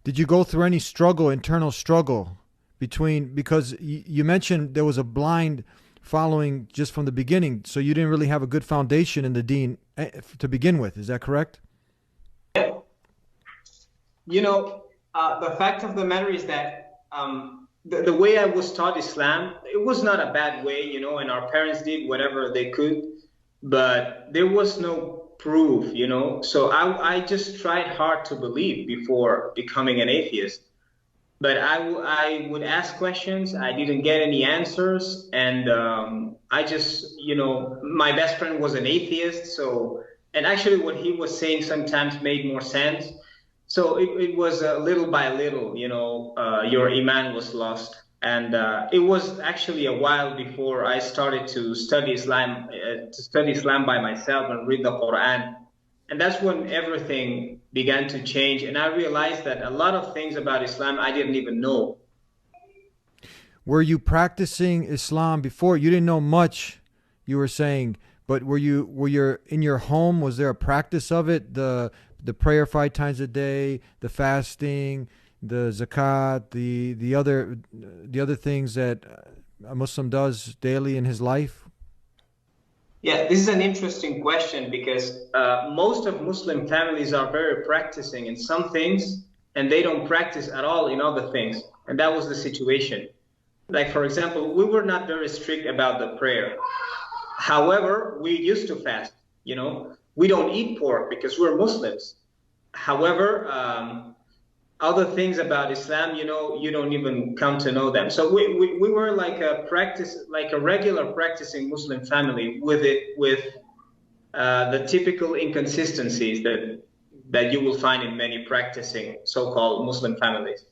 Did you go through any struggle, internal struggle between, because you mentioned there was a blind following just from the beginning, so you didn't really have a good foundation in the deen to begin with. Is that correct? You know, the fact of the matter is that the way I was taught Islam, it was not a bad way, you know, and our parents did whatever they could, but there was no proof, you know. So I just tried hard to believe before becoming an atheist. But I would ask questions, I didn't get any answers, and I just, you know, my best friend was an atheist, so, and actually what he was saying sometimes made more sense. So it was little by little, you know, your iman was lost. And it was actually a while before I started to study Islam by myself and read the Quran. And that's when everything began to change. And I realized that a lot of things about Islam I didn't even know. Were you practicing Islam before? You didn't know much, you were saying, but were you in your home? Was there a practice of it? The prayer 5 times a day, the fasting, the zakat, the other things that a Muslim does daily in his life. Yeah, this is an interesting question because most of Muslim families are very practicing in some things and they don't practice at all in other things. And that was the situation. Like, for example, we were not very strict about the prayer. However, we used to fast, you know. We don't eat pork because we're Muslims. However, other things about Islam, you know, you don't even come to know them. So we were like like a regular practicing Muslim family with the typical inconsistencies that you will find in many practicing so-called Muslim families.